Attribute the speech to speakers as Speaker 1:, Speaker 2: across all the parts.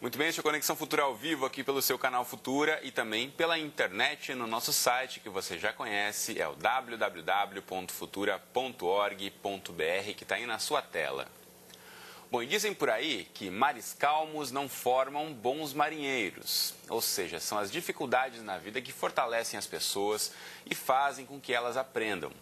Speaker 1: Muito bem, este é o Conexão Futura ao vivo aqui pelo seu canal Futura e também pela internet no nosso site que você já conhece, é o www.futura.org.br, que está aí na sua tela. Bom, e dizem por aí que mares calmos não formam bons marinheiros, ou seja, são as dificuldades na vida que fortalecem as pessoas e fazem com que elas aprendam.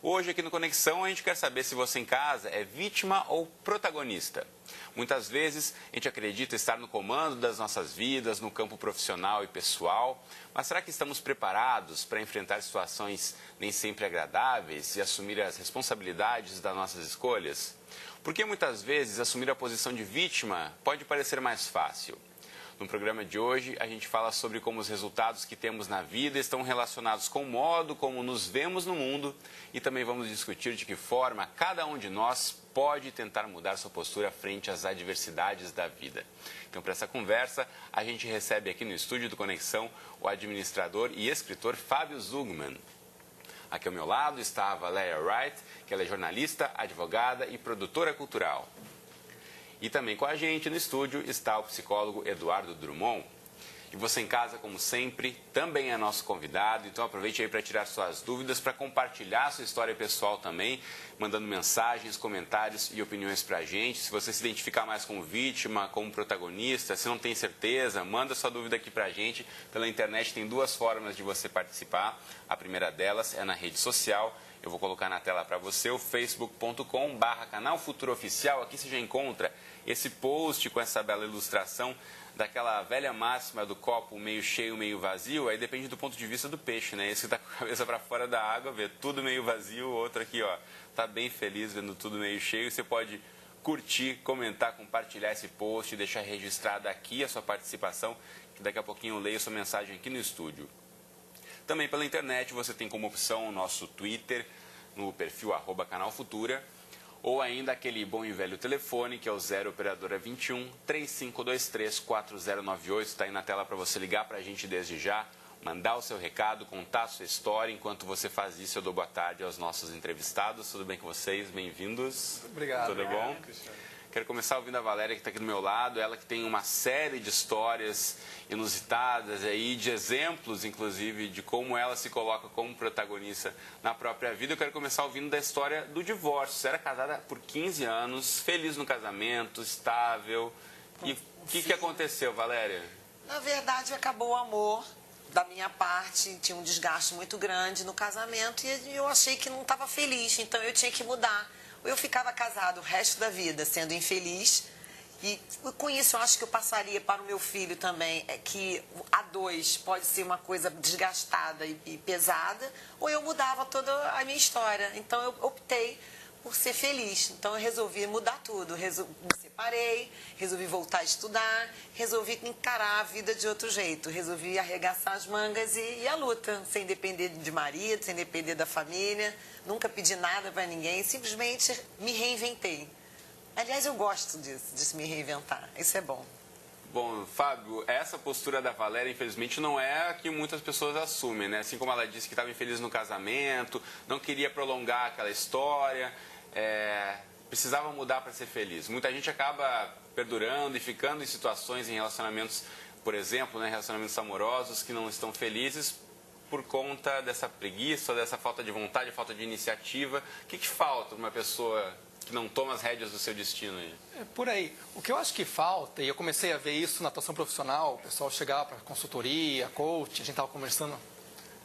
Speaker 1: Hoje aqui no Conexão a gente quer saber se você em casa é vítima ou protagonista. Muitas vezes a gente acredita estar no comando das nossas vidas, no campo profissional e pessoal, mas será que estamos preparados para enfrentar situações nem sempre agradáveis e assumir as responsabilidades das nossas escolhas? Porque muitas vezes assumir a posição de vítima pode parecer mais fácil. No programa de hoje, a gente fala sobre como os resultados que temos na vida estão relacionados com o modo como nos vemos no mundo e também vamos discutir de que forma cada um de nós pode tentar mudar sua postura frente às adversidades da vida. Então, para essa conversa, a gente recebe aqui no estúdio do Conexão o administrador e escritor Fábio Zugman. Aqui ao meu lado está a Valéria Wright, que ela é jornalista, advogada e produtora cultural. E também com a gente no estúdio está o psicólogo Eduardo Drummond. E você em casa, como sempre, também é nosso convidado. Então aproveite aí para tirar suas dúvidas, para compartilhar sua história pessoal também, mandando mensagens, comentários e opiniões para a gente. Se você se identificar mais como vítima, como protagonista, se não tem certeza, manda sua dúvida aqui para a gente. Pela internet tem duas formas de você participar. A primeira delas é na rede social. Eu vou colocar na tela para você o facebook.com/canal Futuro Oficial. Aqui você já encontra esse post com essa bela ilustração daquela velha máxima do copo meio cheio, meio vazio. Aí depende do ponto de vista do peixe, né? Esse que está com a cabeça para fora da água, vê tudo meio vazio. O outro aqui, ó, tá bem feliz vendo tudo meio cheio. Você pode curtir, comentar, compartilhar esse post, deixar registrada aqui a sua participação, que daqui a pouquinho eu leio sua mensagem aqui no estúdio. Também pela internet você tem como opção o nosso Twitter, no perfil @Canal Futura, ou ainda aquele bom e velho telefone, que é o 0 operadora 21 3523 4098. Está aí na tela para você ligar para a gente desde já, mandar o seu recado, contar a sua história. Enquanto você faz isso, eu dou boa tarde aos nossos entrevistados. Tudo bem com vocês? Bem-vindos.
Speaker 2: Obrigado.
Speaker 1: Tudo bom? Quero começar ouvindo a Valéria, que está aqui do meu lado, ela que tem uma série de histórias inusitadas aí, de exemplos, inclusive, de como ela se coloca como protagonista na própria vida. Eu quero começar ouvindo da história do divórcio. Você era casada por 15 anos, feliz no casamento, estável. E o que aconteceu, Valéria?
Speaker 3: Na verdade, acabou o amor da minha parte, tinha um desgaste muito grande no casamento e eu achei que não estava feliz, então eu tinha que mudar. Eu ficava casado o resto da vida sendo infeliz e com isso eu acho que eu passaria para o meu filho também, que a dois pode ser uma coisa desgastada e pesada, ou eu mudava toda a minha história. Então eu optei por ser feliz. Então eu resolvi mudar tudo, me separei, resolvi voltar a estudar, resolvi encarar a vida de outro jeito, resolvi arregaçar as mangas e a luta, sem depender de marido, sem depender da família, nunca pedi nada para ninguém, simplesmente me reinventei. Aliás, eu gosto disso, de me reinventar, isso é bom.
Speaker 1: Bom, Fábio, essa postura da Valéria, infelizmente, não é a que muitas pessoas assumem, né? Assim como ela disse que estava infeliz no casamento, não queria prolongar aquela história, precisava mudar para ser feliz. Muita gente acaba perdurando e ficando em situações, em relacionamentos, por exemplo, né, relacionamentos amorosos que não estão felizes por conta dessa preguiça, dessa falta de vontade, falta de iniciativa. O que falta para uma pessoa que não toma as rédeas do seu destino aí?
Speaker 2: É por aí. O que eu acho que falta, e eu comecei a ver isso na atuação profissional, o pessoal chegava para consultoria, coach, a gente estava conversando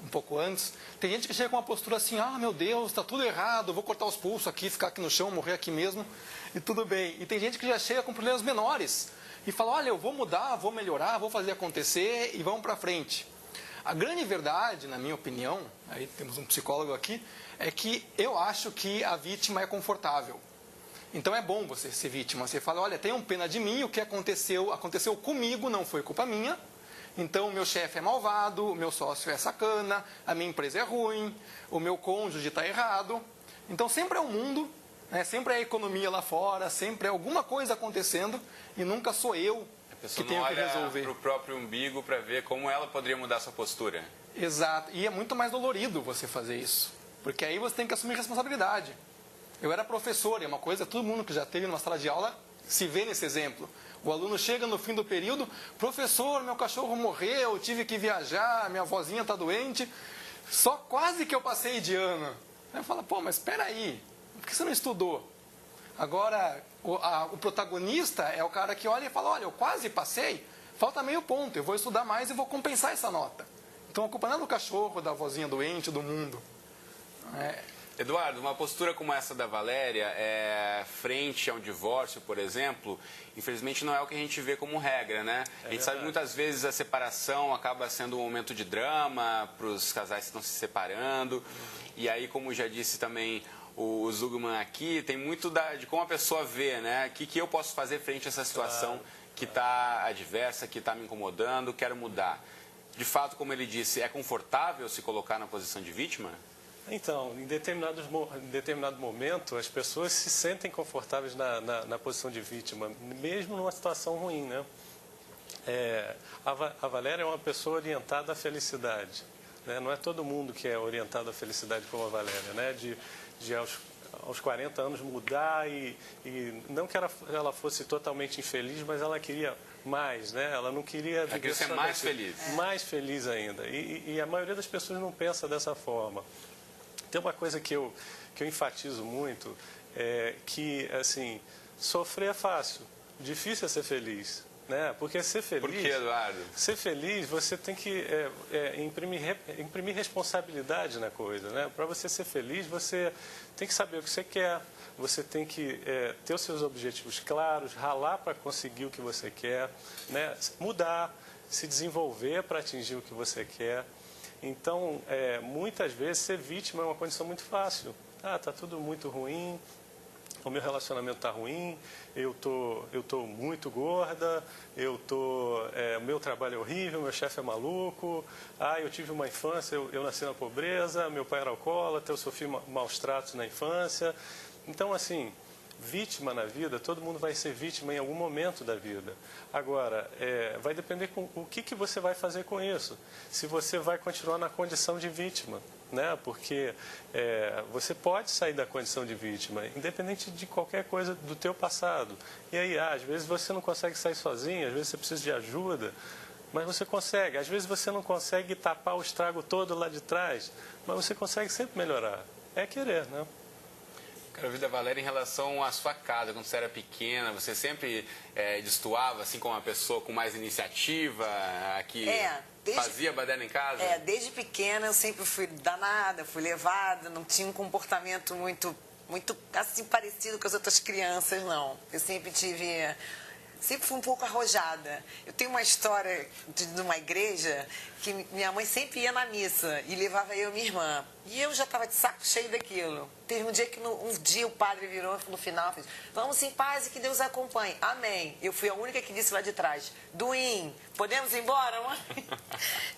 Speaker 2: um pouco antes, tem gente que chega com uma postura assim, meu Deus, está tudo errado, eu vou cortar os pulsos aqui, ficar aqui no chão, morrer aqui mesmo, e tudo bem. E tem gente que já chega com problemas menores e fala, olha, eu vou mudar, vou melhorar, vou fazer acontecer e vamos para frente. A grande verdade, na minha opinião, aí temos um psicólogo aqui, é que eu acho que a vítima é confortável. Então é bom você ser vítima. Você fala, olha, tenham pena de mim, o que aconteceu comigo, não foi culpa minha. Então o meu chefe é malvado, o meu sócio é sacana, a minha empresa é ruim, o meu cônjuge está errado. Então sempre é o mundo, né? Sempre é a economia lá fora, sempre é alguma coisa acontecendo e nunca sou eu que tenho que resolver.
Speaker 1: Para o próprio umbigo para ver como ela poderia mudar sua postura.
Speaker 2: Exato. E é muito mais dolorido você fazer isso. Porque aí você tem que assumir responsabilidade. Eu era professor, e é uma coisa, todo mundo que já teve numa sala de aula se vê nesse exemplo. O aluno chega no fim do período, professor, meu cachorro morreu, tive que viajar, minha vozinha está doente, só quase que eu passei de ano. Aí fala, pô, mas espera aí, por que você não estudou? Agora, o protagonista é o cara que olha e fala, olha, eu quase passei, falta meio ponto, eu vou estudar mais e vou compensar essa nota. Então a culpa não é do cachorro, da vozinha doente, do mundo.
Speaker 1: Eduardo, uma postura como essa da Valéria, frente a um divórcio, por exemplo, infelizmente não é o que a gente vê como regra, né? A gente sabe que muitas vezes a separação acaba sendo um momento de drama para os casais que estão se separando. E aí, como já disse também o Zugman aqui, tem muito de como a pessoa vê, né? O que eu posso fazer frente a essa situação que está adversa, que está me incomodando, quero mudar. De fato, como ele disse, é confortável se colocar na posição de vítima?
Speaker 4: Então, em determinado momento, as pessoas se sentem confortáveis na posição de vítima, mesmo numa situação ruim, né? A Valéria é uma pessoa orientada à felicidade, né? Não é todo mundo que é orientado à felicidade como a Valéria, né? De aos 40 anos mudar e não que ela fosse totalmente infeliz, mas ela queria mais, né? Ela não queria...
Speaker 1: Ela queria ser mais feliz.
Speaker 4: Mais feliz ainda. E a maioria das pessoas não pensa dessa forma. Tem uma coisa que eu enfatizo muito, que, assim, sofrer é fácil, difícil é ser feliz, né? Porque ser feliz...
Speaker 1: Por que, Eduardo?
Speaker 4: Ser feliz, você tem que imprimir responsabilidade na coisa, né? Para você ser feliz, você tem que saber o que você quer, você tem que ter os seus objetivos claros, ralar para conseguir o que você quer, né? Mudar, se desenvolver para atingir o que você quer. Então, muitas vezes, ser vítima é uma condição muito fácil. Está tudo muito ruim, o meu relacionamento está ruim, eu tô muito gorda, meu trabalho é horrível, meu chefe é maluco, eu tive uma infância, eu nasci na pobreza, meu pai era alcoólatra, eu sofri maus tratos na infância. Então, assim, vítima na vida, todo mundo vai ser vítima em algum momento da vida. Agora, vai depender com o que você vai fazer com isso. Se você vai continuar na condição de vítima, né? Porque você pode sair da condição de vítima, independente de qualquer coisa do teu passado. E aí, às vezes você não consegue sair sozinho, às vezes você precisa de ajuda, mas você consegue. Às vezes você não consegue tapar o estrago todo lá de trás, mas você consegue sempre melhorar. É querer, né?
Speaker 1: Quero ouvir da Valéria em relação à sua casa, quando você era pequena, você sempre destoava assim com uma pessoa com mais iniciativa, que fazia baderna em casa?
Speaker 3: Desde pequena eu sempre fui danada, fui levada, não tinha um comportamento muito assim parecido com as outras crianças, não. Eu sempre fui um pouco arrojada. Eu tenho uma história de uma igreja que minha mãe sempre ia na missa e levava eu e minha irmã. E eu já estava de saco cheio daquilo. Teve um dia que o padre virou no final e fez: vamos em paz e que Deus acompanhe. Amém. Eu fui a única que disse lá de trás: Duim, podemos ir embora, mãe?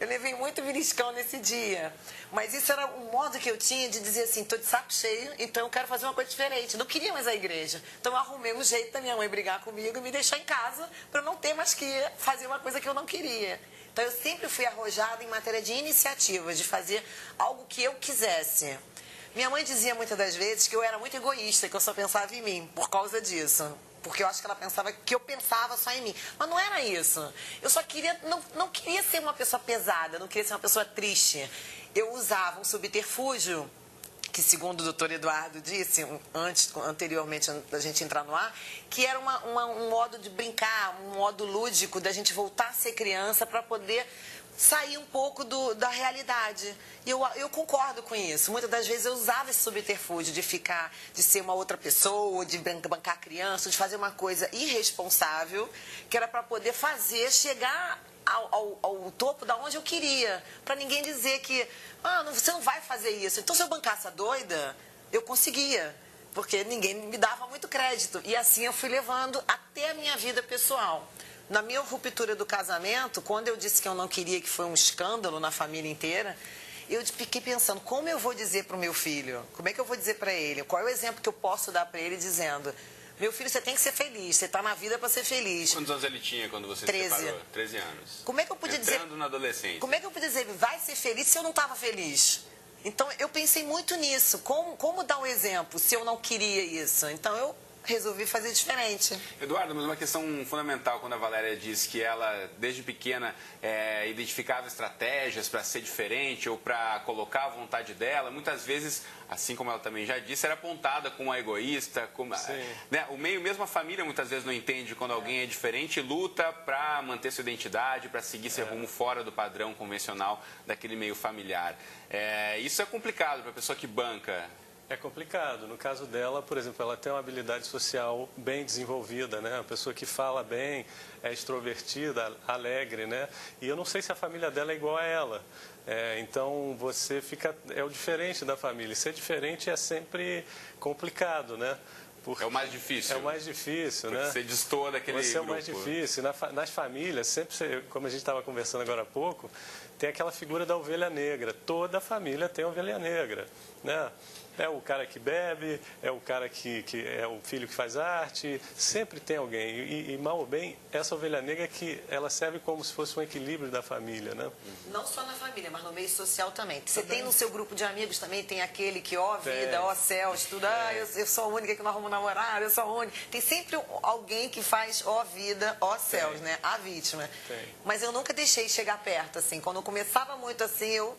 Speaker 3: Eu levei muito beliscão nesse dia. Mas isso era um modo que eu tinha de dizer assim: estou de saco cheio, então eu quero fazer uma coisa diferente. Eu não queria mais a igreja. Então eu arrumei um jeito da minha mãe brigar comigo e me deixar em casa para eu não ter mais que fazer uma coisa que eu não queria. Então eu sempre fui arrojada em matéria de iniciativa, de fazer algo que eu quisesse. Minha mãe dizia muitas das vezes que eu era muito egoísta, que eu só pensava em mim, por causa disso. Porque eu acho que ela pensava que eu pensava só em mim. Mas não era isso. Eu só queria, não queria ser uma pessoa pesada, não queria ser uma pessoa triste. Eu usava um subterfúgio, que segundo o doutor Eduardo disse, anteriormente da gente entrar no ar, que era um modo de brincar, um modo lúdico da gente voltar a ser criança para poder sair um pouco da realidade. E eu concordo com isso. Muitas das vezes eu usava esse subterfúgio de ser uma outra pessoa, de bancar a criança, de fazer uma coisa irresponsável, que era para poder chegar ao topo da onde eu queria, para ninguém dizer que você não vai fazer isso. Então, se eu bancasse a doida, eu conseguia, porque ninguém me dava muito crédito. E assim eu fui levando até a minha vida pessoal. Na minha ruptura do casamento, quando eu disse que eu não queria, que foi um escândalo na família inteira, eu fiquei pensando, como eu vou dizer para o meu filho? Como é que eu vou dizer para ele? Qual é o exemplo que eu posso dar para ele dizendo: meu filho, você tem que ser feliz, você está na vida para ser feliz.
Speaker 1: Quantos anos ele tinha quando você
Speaker 3: 13.
Speaker 1: se separou? 13 anos.
Speaker 3: Como é que eu podia dizer?
Speaker 1: Entrando na adolescência.
Speaker 3: Como é que eu podia dizer, vai ser feliz, se eu não estava feliz? Então, eu pensei muito nisso. Como dar um exemplo se eu não queria isso? Então, resolvi fazer diferente.
Speaker 1: Eduardo, mas uma questão fundamental quando a Valéria diz que ela, desde pequena, identificava estratégias para ser diferente ou para colocar a vontade dela, muitas vezes, assim como ela também já disse, era apontada como uma egoísta, como, né? O meio, mesmo a família, muitas vezes não entende quando alguém é diferente e luta para manter sua identidade, para seguir seu rumo fora do padrão convencional daquele meio familiar. Isso é complicado para a pessoa que banca.
Speaker 4: É complicado. No caso dela, por exemplo, ela tem uma habilidade social bem desenvolvida, né? Uma pessoa que fala bem, é extrovertida, alegre, né? E eu não sei se a família dela é igual a ela. Então, você fica... É o diferente da família. Ser diferente é sempre complicado, né? Porque
Speaker 1: é o mais difícil.
Speaker 4: É o mais difícil,
Speaker 1: porque
Speaker 4: né?
Speaker 1: Você destoa daquele grupo.
Speaker 4: Você é o mais difícil. Nas famílias, sempre, como a gente estava conversando agora há pouco, tem aquela figura da ovelha negra. Toda família tem ovelha negra, né? É o cara que bebe, é o cara que é o filho que faz arte, sempre tem alguém. E mal ou bem, essa ovelha negra que ela serve como se fosse um equilíbrio da família, né?
Speaker 3: Não só na família, mas no meio social também. Você tem no seu grupo de amigos também, tem aquele que, ó vida, ó céus, tudo, eu sou a única que não arrumo namorado, eu sou a única. Tem sempre alguém que faz ó vida, ó céus, né? A vítima. Mas eu nunca deixei chegar perto, assim. Quando eu começava muito assim, eu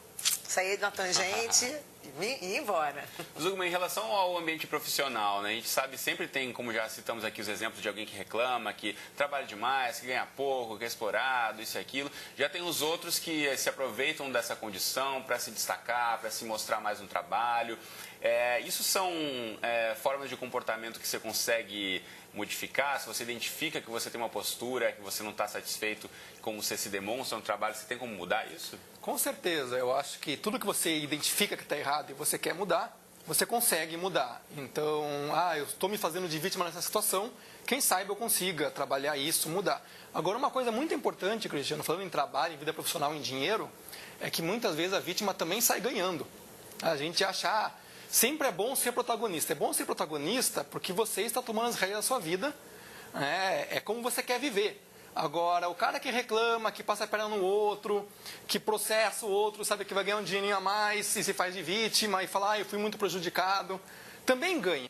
Speaker 3: saía na tangente e ia embora.
Speaker 1: Zugman, em relação ao ambiente profissional, né, a gente sabe, sempre tem, como já citamos aqui, os exemplos de alguém que reclama, que trabalha demais, que ganha pouco, que é explorado, isso e aquilo. Já tem os outros que se aproveitam dessa condição para se destacar, para se mostrar mais no trabalho. Isso são formas de comportamento que você consegue modificar? Se você identifica que você tem uma postura, que você não está satisfeito como você se demonstra no trabalho, você tem como mudar isso?
Speaker 2: Com certeza. Eu acho que tudo que você identifica que está errado e você quer mudar, você consegue mudar. Então, eu estou me fazendo de vítima nessa situação, quem sabe eu consiga trabalhar isso, mudar. Agora, uma coisa muito importante, Cristiano, falando em trabalho, em vida profissional, em dinheiro, é que muitas vezes a vítima também sai ganhando. A gente acha... Sempre é bom ser protagonista. É bom ser protagonista porque você está tomando as rédeas da sua vida. É como você quer viver. Agora, o cara que reclama, que passa a perna no outro, que processa o outro, sabe que vai ganhar um dinheirinho a mais e se faz de vítima e fala, eu fui muito prejudicado, também ganha.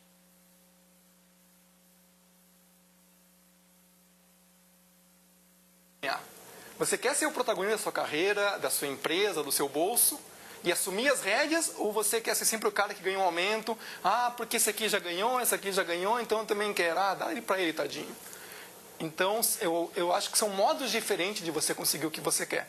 Speaker 2: Você quer ser o protagonista da sua carreira, da sua empresa, do seu bolso, e assumir as rédeas, ou você quer ser sempre o cara que ganha um aumento? Porque esse aqui já ganhou, esse aqui já ganhou, então eu também quero. Dá ele para ele, tadinho. Então, eu acho que são modos diferentes de você conseguir o que você quer.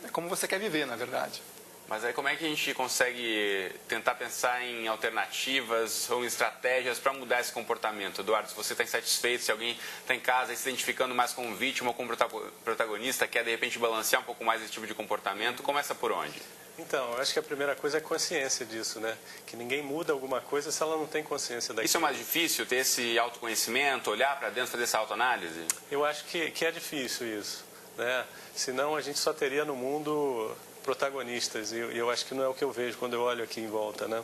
Speaker 2: É como você quer viver, na verdade.
Speaker 1: Mas aí como é que a gente consegue tentar pensar em alternativas ou em estratégias para mudar esse comportamento? Eduardo, se você está insatisfeito, se alguém está em casa se identificando mais como vítima ou como protagonista, quer de repente balancear um pouco mais esse tipo de comportamento, começa por onde?
Speaker 4: Então, eu acho que a primeira coisa é consciência disso, né? Que ninguém muda alguma coisa se ela não tem consciência daquilo.
Speaker 1: Isso é mais difícil, ter esse autoconhecimento, olhar para dentro, fazer essa autoanálise?
Speaker 4: Eu acho que é difícil isso, né? Senão a gente só teria no mundo protagonistas, e eu acho que não é o que eu vejo quando eu olho aqui em volta, né?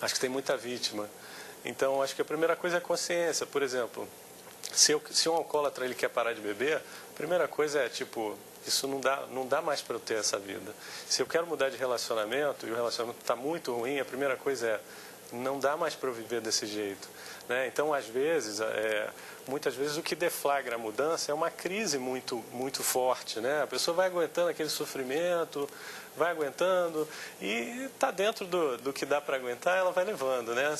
Speaker 4: Acho que tem muita vítima. Então, acho que a primeira coisa é consciência. Por exemplo, se um alcoólatra ele quer parar de beber, a primeira coisa é, isso não dá mais para eu ter essa vida. Se eu quero mudar de relacionamento, e o relacionamento está muito ruim, a primeira coisa é, não dá mais para eu viver desse jeito, né? Então, às vezes, muitas vezes o que deflagra a mudança é uma crise muito, muito forte, né? A pessoa vai aguentando aquele sofrimento, vai aguentando, e está dentro do que dá para aguentar, ela vai levando, né?